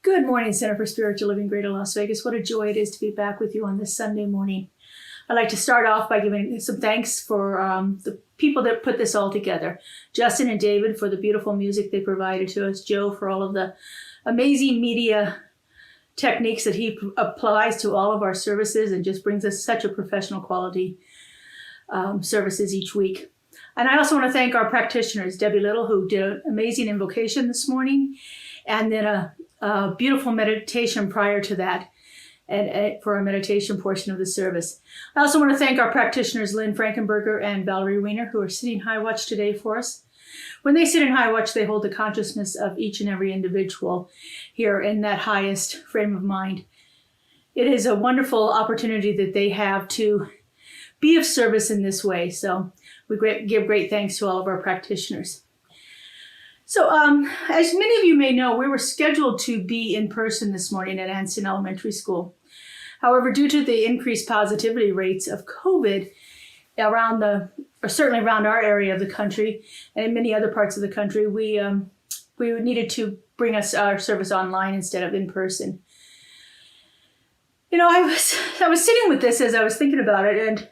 Good morning, Center for Spiritual Living, Greater Las Vegas. What a joy it is to be back with you on this Sunday morning. I'd like to start off by giving some thanks for the people that put this all together. Justin and David for the beautiful music they provided to us. Joe for all of the amazing media techniques that he applies to all of our services and just brings us such a professional quality services each week. And I also want to thank our practitioners, Debbie Little, who did an amazing invocation this morning, and then a beautiful meditation prior to that, and for our meditation portion of the service. I also want to thank our practitioners, Lynn Frankenberger and Valerie Weiner, who are sitting high watch today for us. When they sit in high watch, they hold the consciousness of each and every individual here in that highest frame of mind. It is a wonderful opportunity that they have to be of service in this way. So we give great thanks to all of our practitioners. So as many of you may know, we were scheduled to be in person this morning at Anston Elementary School. However, due to the increased positivity rates of COVID certainly around our area of the country and in many other parts of the country, we needed to bring our service online instead of in person. You know, I was sitting with this as I was thinking about it, and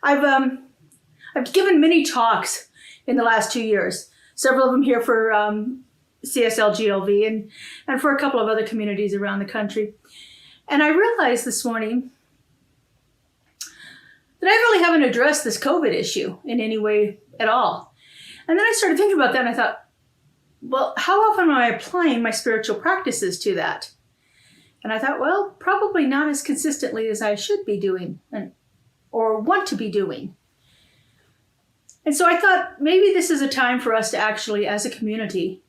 I've given many talks in the last 2 years. Several of them here for CSLGLV and for a couple of other communities around the country. And I realized this morning that I really haven't addressed this COVID issue in any way at all. And then I started thinking about that, and I thought, well, how often am I applying my spiritual practices to that? And I thought, well, probably not as consistently as I should be doing or want to be doing. And so I thought maybe this is a time for us to actually, as a community,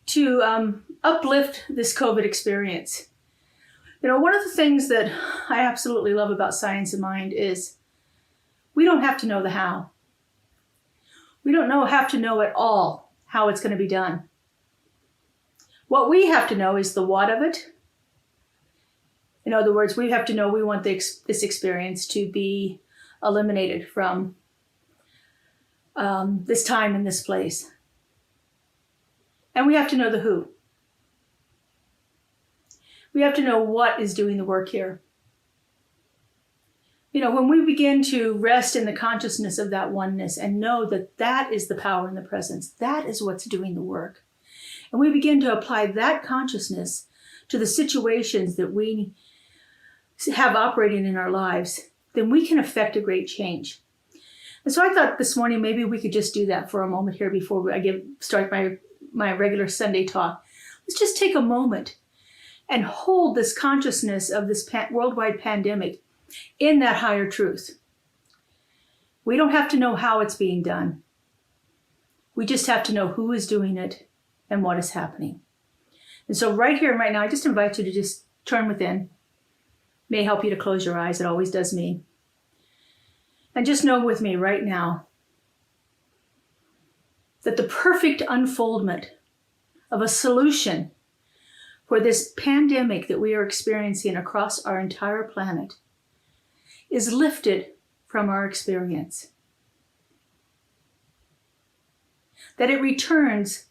to uplift this COVID experience. You know, one of the things that I absolutely love about Science of Mind is we don't have to know the how. We don't have to know at all how it's going to be done. What we have to know is the what of it. In other words, we have to know we want this experience to be eliminated from this time and this place. And we have to know the who. We have to know what is doing the work here. You know, when we begin to rest in the consciousness of that oneness and know that that is the power and the presence, that is what's doing the work. And we begin to apply that consciousness to the situations that we have operating in our lives, then we can affect a great change. And so I thought this morning maybe we could just do that for a moment here before I start my regular Sunday talk. Let's just take a moment and hold this consciousness of this worldwide pandemic in that higher truth. We don't have to know how it's being done. We just have to know who is doing it and what is happening. And so right here and right now, I just invite you to just turn within. May help you to close your eyes. It always does me. And just know with me right now that the perfect unfoldment of a solution for this pandemic that we are experiencing across our entire planet is lifted from our experience. That it returns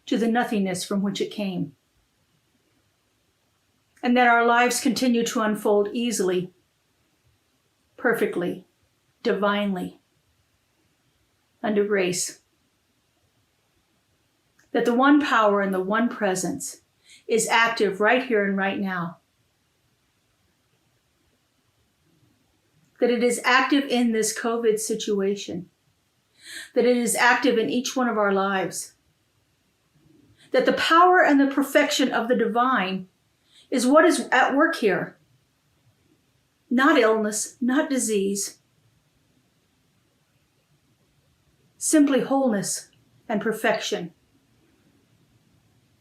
to the nothingness from which it came. And that our lives continue to unfold easily, perfectly, divinely, under grace. That the one power and the one presence is active right here and right now. That it is active in this COVID situation. That it is active in each one of our lives. That the power and the perfection of the divine is what is at work here. Not illness, not disease. Simply wholeness and perfection.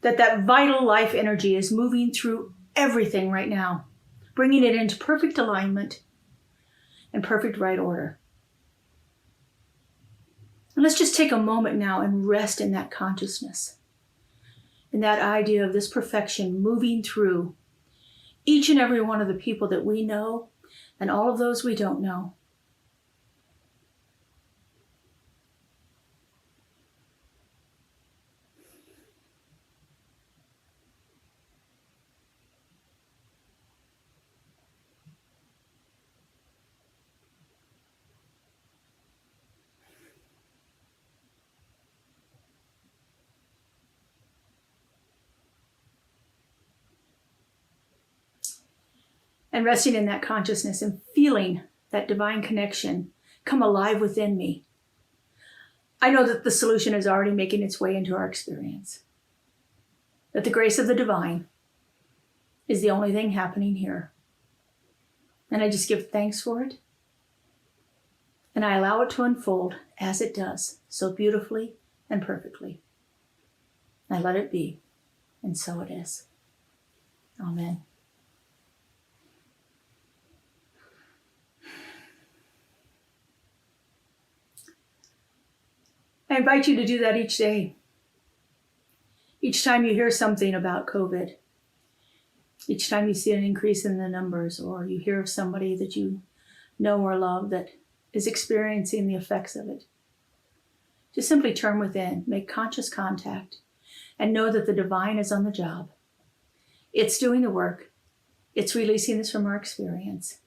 That vital life energy is moving through everything right now, bringing it into perfect alignment and perfect right order. And let's just take a moment now and rest in that consciousness, in that idea of this perfection moving through each and every one of the people that we know and all of those we don't know. and resting in that consciousness and feeling that divine connection come alive within me, I know that the solution is already making its way into our experience. That the grace of the divine is the only thing happening here. And I just give thanks for it. And I allow it to unfold as it does, so beautifully and perfectly. I let it be, and so it is. Amen. I invite you to do that each day. Each time you hear something about COVID, each time you see an increase in the numbers, or you hear of somebody that you know or love that is experiencing the effects of it, just simply turn within, make conscious contact, and know that the divine is on the job. It's doing the work. It's releasing this from our experience.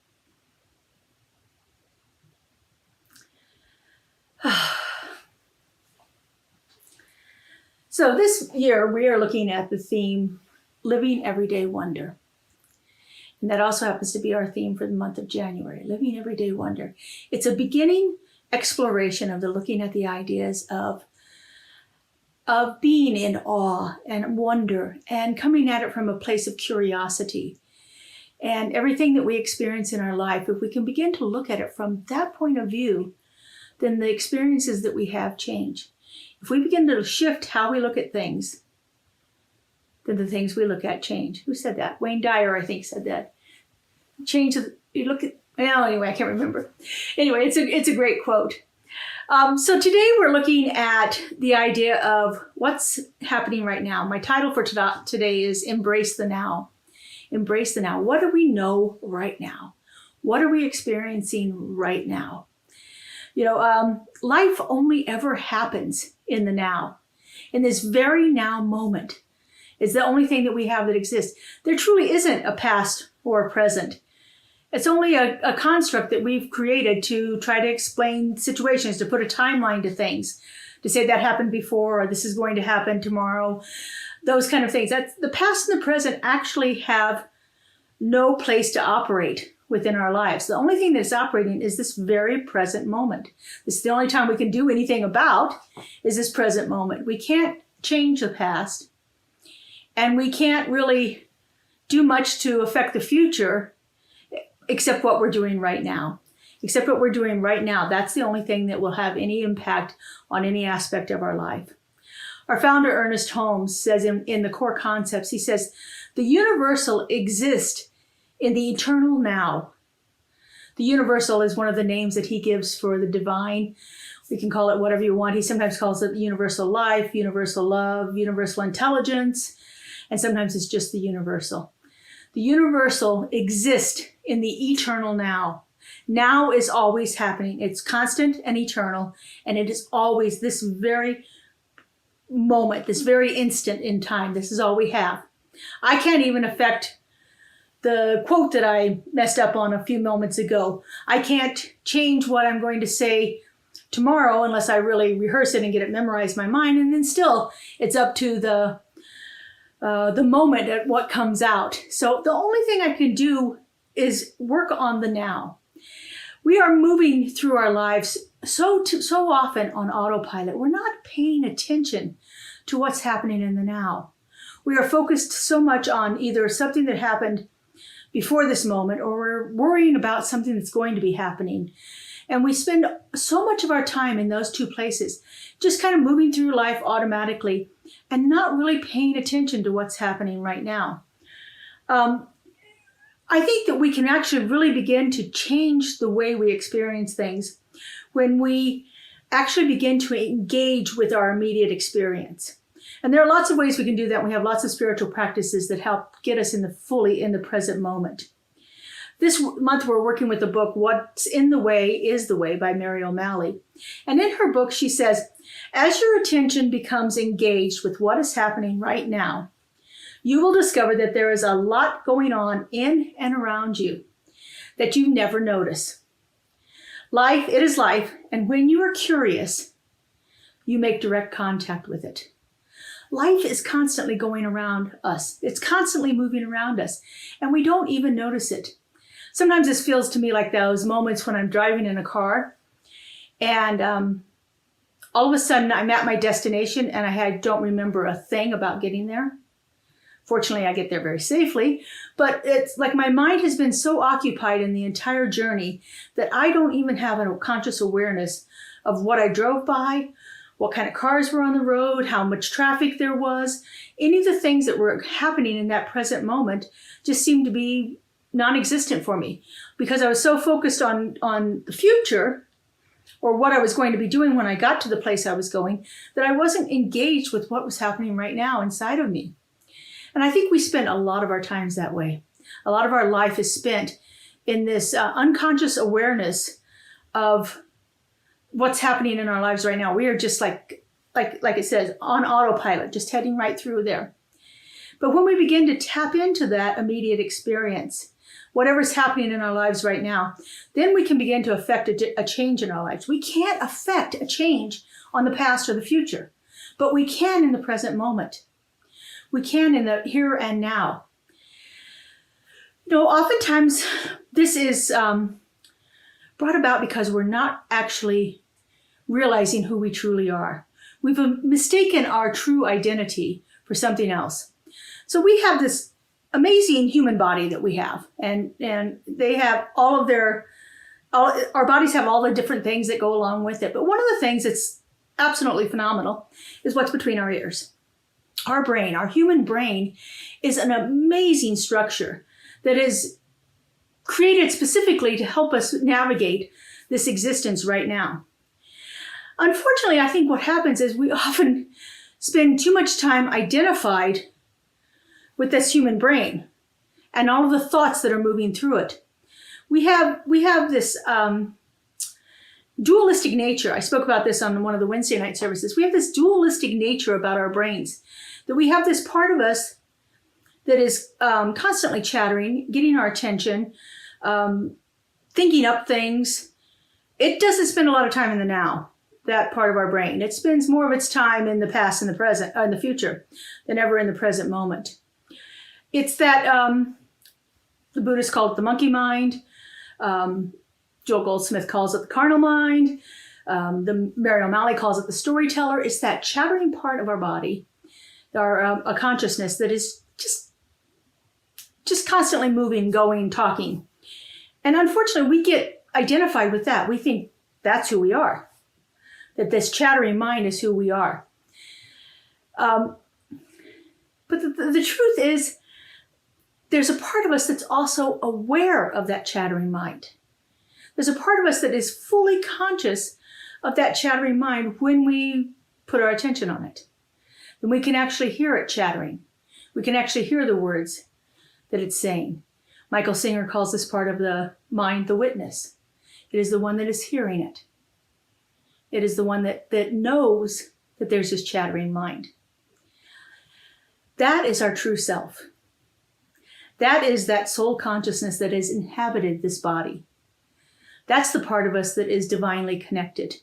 So this year we are looking at the theme, Living Everyday Wonder. And that also happens to be our theme for the month of January, Living Everyday Wonder. It's a beginning exploration of looking at the ideas of being in awe and wonder and coming at it from a place of curiosity. And everything that we experience in our life, if we can begin to look at it from that point of view, then the experiences that we have change. If we begin to shift how we look at things, then the things we look at change. Who said that? Wayne Dyer, I think, said that. Change, you look at, well, anyway, I can't remember. Anyway, it's a great quote. So today we're looking at the idea of what's happening right now. My title for today is Embrace the Now. Embrace the now. What do we know right now? What are we experiencing right now? Life only ever happens in the now. In this very now moment is the only thing that we have that exists. There truly isn't a past or a present. It's only a construct that we've created to try to explain situations, to put a timeline to things, to say that happened before or this is going to happen tomorrow, those kind of things. The past and the present actually have no place to operate within our lives. The only thing that's operating is this very present moment. This is the only time we can do anything about is this present moment. We can't change the past, and we can't really do much to affect the future except what we're doing right now. Except what we're doing right now. That's the only thing that will have any impact on any aspect of our life. Our founder, Ernest Holmes, says in the core concepts, he says, the universal exists in the eternal now. The universal is one of the names that he gives for the divine. We can call it whatever you want. He sometimes calls it universal life, universal love, universal intelligence, and sometimes it's just the universal. The universal exists in the eternal now. Now is always happening. It's constant and eternal, and it is always this very moment, this very instant in time. This is all we have. I can't even affect the quote that I messed up on a few moments ago. I can't change what I'm going to say tomorrow unless I really rehearse it and get it memorized in my mind. And then still, it's up to the moment at what comes out. So the only thing I can do is work on the now. We are moving through our lives so often on autopilot. We're not paying attention to what's happening in the now. We are focused so much on either something that happened before this moment, or we're worrying about something that's going to be happening. And we spend so much of our time in those two places, just kind of moving through life automatically and not really paying attention to what's happening right now. I think that we can actually really begin to change the way we experience things when we actually begin to engage with our immediate experience. And there are lots of ways we can do that. We have lots of spiritual practices that help get us fully in the present moment. This month we're working with the book, What's in the Way is the Way by Mary O'Malley. And in her book she says, as your attention becomes engaged with what is happening right now, you will discover that there is a lot going on in and around you that you never notice. Life, it is life, and when you are curious, you make direct contact with it. Life is constantly going around us. It's constantly moving around us, and we don't even notice it. Sometimes this feels to me like those moments when I'm driving in a car and all of a sudden I'm at my destination and I don't remember a thing about getting there. Fortunately, I get there very safely, but it's like my mind has been so occupied in the entire journey that I don't even have a conscious awareness of what I drove by, what kind of cars were on the road, how much traffic there was. Any of the things that were happening in that present moment just seemed to be non-existent for me because I was so focused on the future or what I was going to be doing when I got to the place I was going that I wasn't engaged with what was happening right now inside of me. And I think we spend a lot of our times that way. A lot of our life is spent in this unconscious awareness of what's happening in our lives right now. We are just like it says, on autopilot, just heading right through there. But when we begin to tap into that immediate experience, whatever's happening in our lives right now, then we can begin to affect a change in our lives. We can't affect a change on the past or the future, but we can in the present moment. We can in the here and now. Oftentimes this is brought about because we're not actually realizing who we truly are. We've mistaken our true identity for something else. So we have this amazing human body that we have, and they have our bodies have all the different things that go along with it. But one of the things that's absolutely phenomenal is what's between our ears. Our brain, our human brain, is an amazing structure that is created specifically to help us navigate this existence right now. Unfortunately, I think what happens is we often spend too much time identified with this human brain and all of the thoughts that are moving through it. We have this dualistic nature. I spoke about this on one of the Wednesday night services. We have this dualistic nature about our brains, that we have this part of us that is constantly chattering, getting our attention, thinking up things. It doesn't spend a lot of time in the now, that part of our brain. It spends more of its time in the past and the present, in the future, than ever in the present moment. It's that the Buddhists call it the monkey mind. Joel Goldsmith calls it the carnal mind. The Mary O'Malley calls it the storyteller. It's that chattering part of our body, a consciousness that is just constantly moving, going, talking. And unfortunately, we get identified with that. We think that's who we are, that this chattering mind is who we are. But the truth is, there's a part of us that's also aware of that chattering mind. There's a part of us that is fully conscious of that chattering mind when we put our attention on it. Then we can actually hear it chattering. We can actually hear the words that it's saying. Michael Singer calls this part of the mind the witness. It is the one that is hearing it. It is the one that knows that there's this chattering mind. That is our true self. That is that soul consciousness that has inhabited this body. That's the part of us that is divinely connected,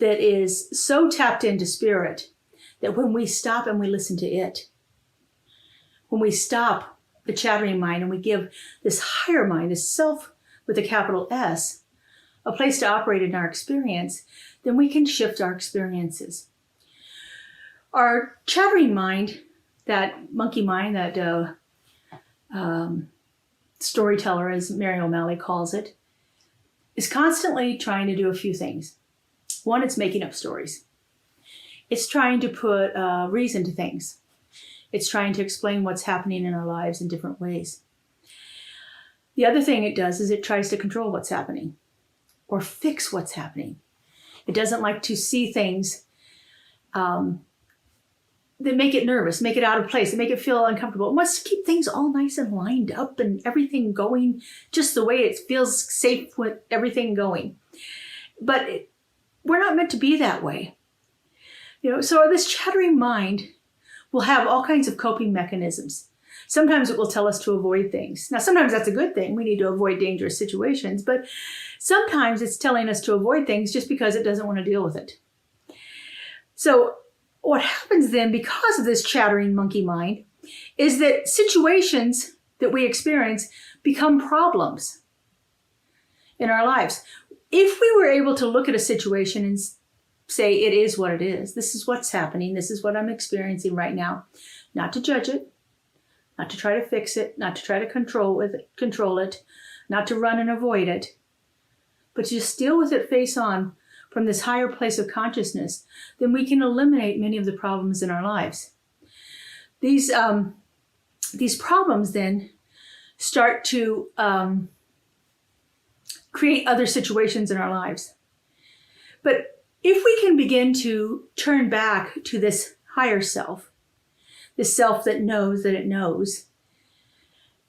that is so tapped into spirit that when we stop and we listen to it, when we stop the chattering mind and we give this higher mind, this self with a capital S, a place to operate in our experience, then we can shift our experiences. Our chattering mind, that monkey mind, that storyteller, as Mary O'Malley calls it, is constantly trying to do a few things. One, it's making up stories. It's trying to put reason to things. It's trying to explain what's happening in our lives in different ways. The other thing it does is it tries to control what's happening or fix what's happening. It doesn't like to see things that make it nervous, make it out of place, that make it feel uncomfortable. It wants to keep things all nice and lined up and everything going just the way it feels safe with everything going. But we're not meant to be that way. So this chattering mind will have all kinds of coping mechanisms. Sometimes it will tell us to avoid things. Now, sometimes that's a good thing. We need to avoid dangerous situations, but sometimes it's telling us to avoid things just because it doesn't want to deal with it. So what happens then, because of this chattering monkey mind, is that situations that we experience become problems in our lives. If we were able to look at a situation and say, it is what it is, this is what's happening, this is what I'm experiencing right now, not to judge it, not to try to fix it, not to try to control it, not to run and avoid it, but to just deal with it face on from this higher place of consciousness, then we can eliminate many of the problems in our lives. These problems then start to create other situations in our lives. But if we can begin to turn back to this higher self, this self that knows that it knows,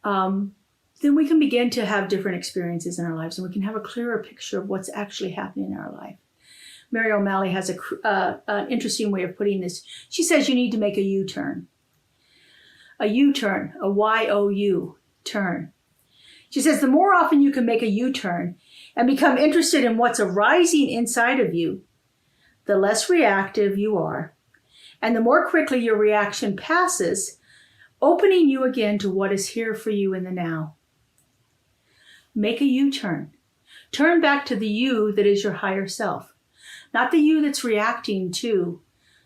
then we can begin to have different experiences in our lives, and we can have a clearer picture of what's actually happening in our life. Mary O'Malley has an interesting way of putting this. She says you need to make a U-turn. A U-turn, a Y-O-U turn. She says the more often you can make a U-turn and become interested in what's arising inside of you, the less reactive you are, and the more quickly your reaction passes, opening you again to what is here for you in the now. Make a U-turn. Turn back to the you that is your higher self. Not the you that's reacting to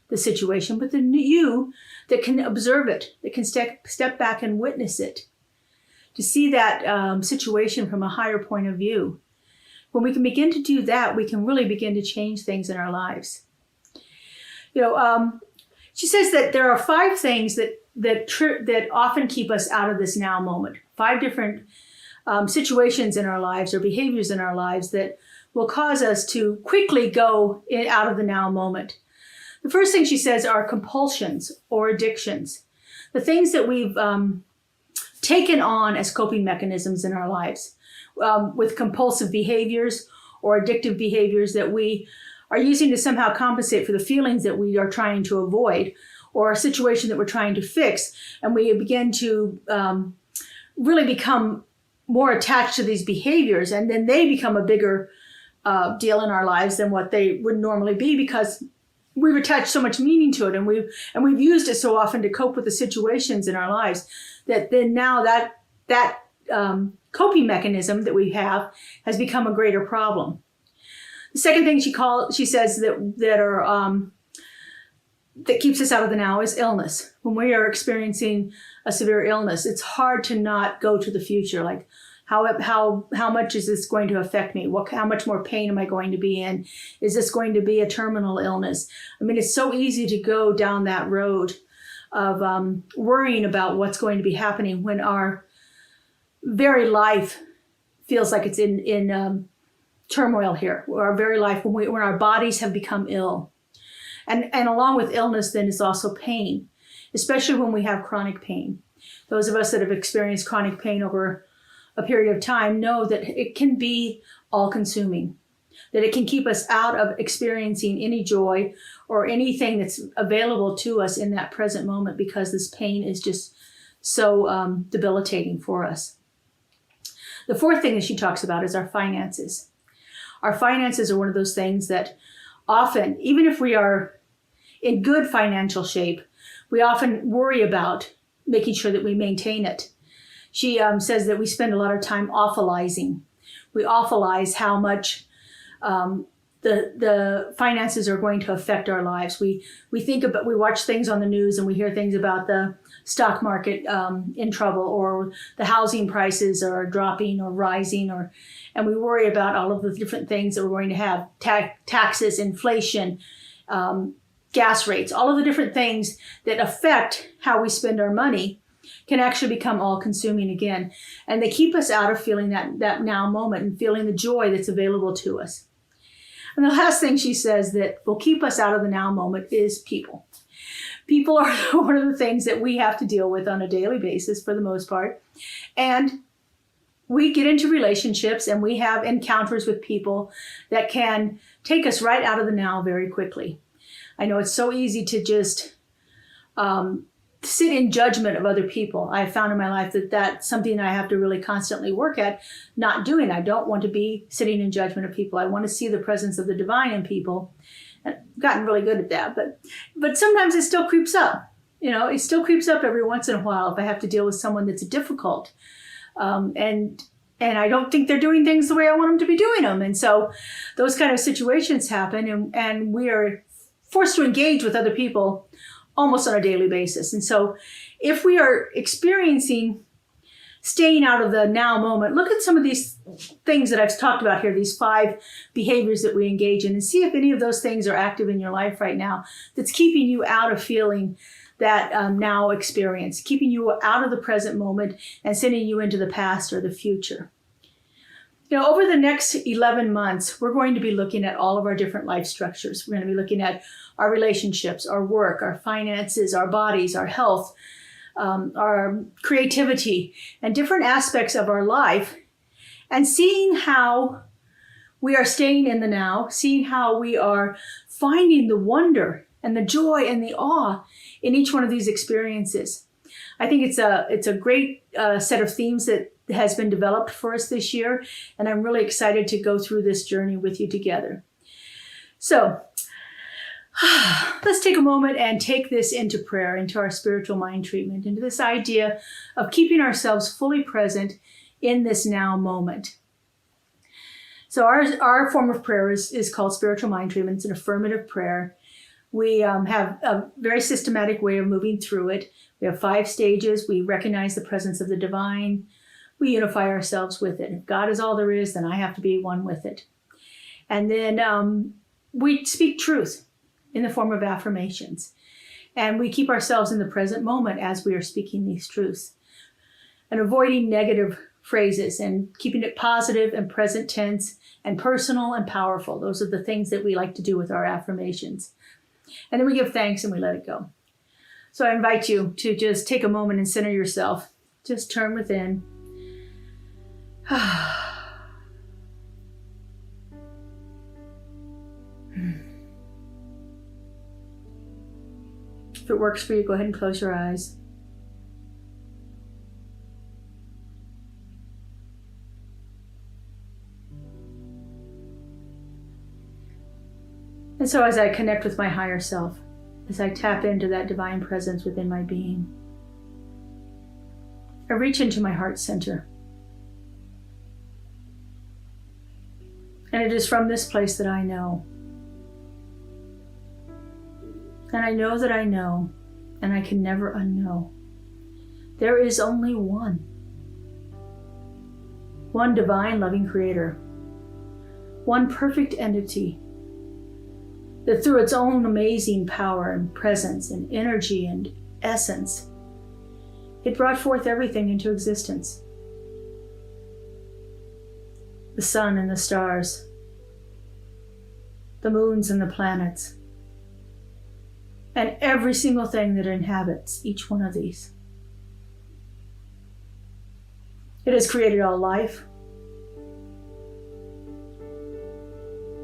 the situation, but the you that can observe it, that can step back and witness it, to see that situation from a higher point of view. When we can begin to do that, we can really begin to change things in our lives. She says that there are 5 things that often keep us out of this now moment. 5 different situations in our lives or behaviors in our lives that will cause us to quickly go out of the now moment. The first thing she says are compulsions or addictions. The things that we've taken on as coping mechanisms in our lives, with compulsive behaviors or addictive behaviors that we are using to somehow compensate for the feelings that we are trying to avoid or a situation that we're trying to fix. And we begin to really become more attached to these behaviors, and then they become a bigger deal in our lives than what they would normally be, because we've attached so much meaning to it, and we've used it so often to cope with the situations in our lives that then now that coping mechanism that we have has become a greater problem. The second thing she says that keeps us out of the now is illness. When we are experiencing a severe illness, it's hard to not go to the future, like how much is this going to affect me? How much more pain am I going to be in? Is this going to be a terminal illness? I mean, it's so easy to go down that road of worrying about what's going to be happening when our very life feels like it's in turmoil here. Our very life, when our bodies have become ill. And along with illness then is also pain, especially when we have chronic pain. Those of us that have experienced chronic pain over a period of time know that it can be all-consuming, that it can keep us out of experiencing any joy or anything that's available to us in that present moment, because this pain is just so debilitating for us. The fourth thing that she talks about is our finances. Our finances are one of those things that often, even if we are in good financial shape, we often worry about making sure that we maintain it. She says that we spend a lot of time awfulizing. We awfulize how much the finances are going to affect our lives. We watch things on the news and we hear things about the stock market in trouble, or the housing prices are dropping or rising, and we worry about all of the different things that we're going to have, taxes, inflation, gas rates, all of the different things that affect how we spend our money can actually become all-consuming again. And they keep us out of feeling that now moment and feeling the joy that's available to us. And the last thing she says that will keep us out of the now moment is people. People are one of the things that we have to deal with on a daily basis for the most part. And we get into relationships and we have encounters with people that can take us right out of the now very quickly. I know it's so easy to just sit in judgment of other people. I have found in my life that that's something I have to really constantly work at not doing. I don't want to be sitting in judgment of people. I want to see the presence of the divine in people. And I've gotten really good at that, but sometimes it still creeps up. It still creeps up every once in a while if I have to deal with someone that's difficult. And I don't think they're doing things the way I want them to be doing them. And so those kind of situations happen, and we are forced to engage with other people almost on a daily basis. And so if we are experiencing staying out of the now moment, look at some of these things that I've talked about here, these 5 behaviors that we engage in, and see if any of those things are active in your life right now that's keeping you out of feeling that now experience, keeping you out of the present moment and sending you into the past or the future. Over the next 11 months, we're going to be looking at all of our different life structures. We're going to be looking at our relationships, our work, our finances, our bodies, our health, our creativity, and different aspects of our life, and seeing how we are staying in the now, seeing how we are finding the wonder and the joy and the awe in each one of these experiences. I think it's a great set of themes that has been developed for us this year, and I'm really excited to go through this journey with you together. So let's take a moment and take this into prayer, into our spiritual mind treatment, into this idea of keeping ourselves fully present in this now moment. So our form of prayer is called spiritual mind treatment. It's an affirmative prayer. We have a very systematic way of moving through it. We have 5 stages. We recognize the presence of the divine. We unify ourselves with it. If God is all there is, then I have to be one with it. And then we speak truth in the form of affirmations. And we keep ourselves in the present moment as we are speaking these truths. And avoiding negative phrases and keeping it positive and present tense and personal and powerful. Those are the things that we like to do with our affirmations. And then we give thanks and we let it go. So I invite you to just take a moment and center yourself. Just turn within. If it works for you, go ahead and close your eyes. And so as I connect with my higher self, as I tap into that divine presence within my being, I reach into my heart center. And it is from this place that I know. And I know that I know, and I can never unknow. There is only one divine loving creator, one perfect entity that through its own amazing power and presence and energy and essence, it brought forth everything into existence. The sun and the stars, the moons and the planets, and every single thing that inhabits each one of these. It has created all life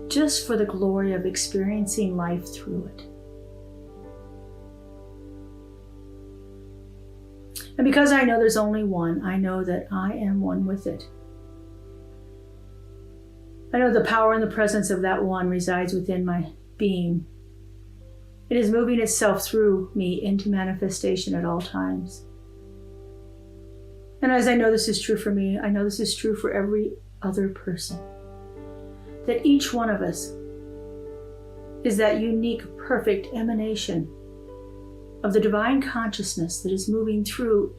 just for the glory of experiencing life through it. And because I know there's only one, I know that I am one with it. I know the power and the presence of that one resides within my being. It is moving itself through me into manifestation at all times. And as I know this is true for me, I know this is true for every other person. That each one of us is that unique, perfect emanation of the divine consciousness that is moving through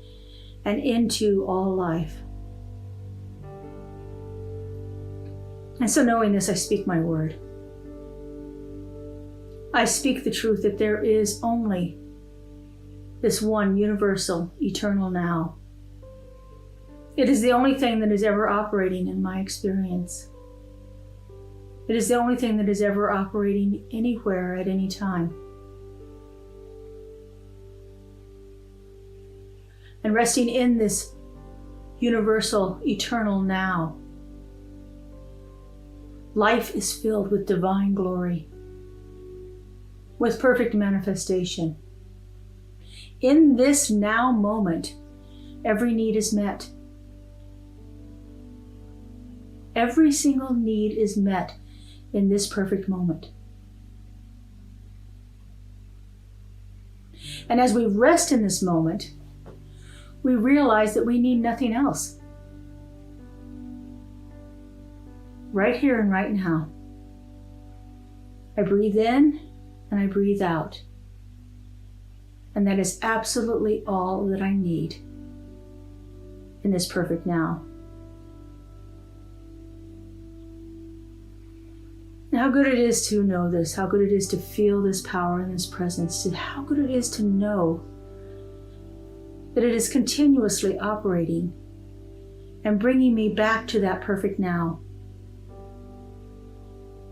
and into all life. And so knowing this, I speak my word. I speak the truth that there is only this one universal, eternal now. It is the only thing that is ever operating in my experience. It is the only thing that is ever operating anywhere at any time. And resting in this universal, eternal now, life is filled with divine glory, with perfect manifestation. In this now moment, every need is met. Every single need is met in this perfect moment. And as we rest in this moment, we realize that we need nothing else. right here and right now. I breathe in and I breathe out. And that is absolutely all that I need in this perfect now. And how good it is to know this, how good it is to feel this power and this presence, how good it is to know that it is continuously operating and bringing me back to that perfect now.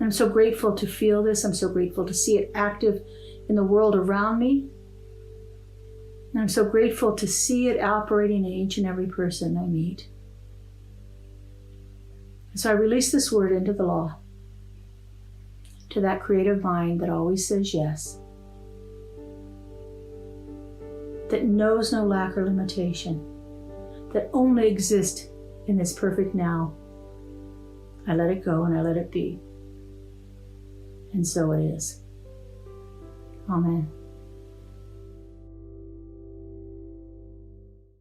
I'm so grateful to feel this. I'm so grateful to see it active in the world around me. And I'm so grateful to see it operating in each and every person I meet. And so I release this word into the law, to that creative mind that always says yes, that knows no lack or limitation, that only exists in this perfect now. I let it go and I let it be. And so it is. Amen.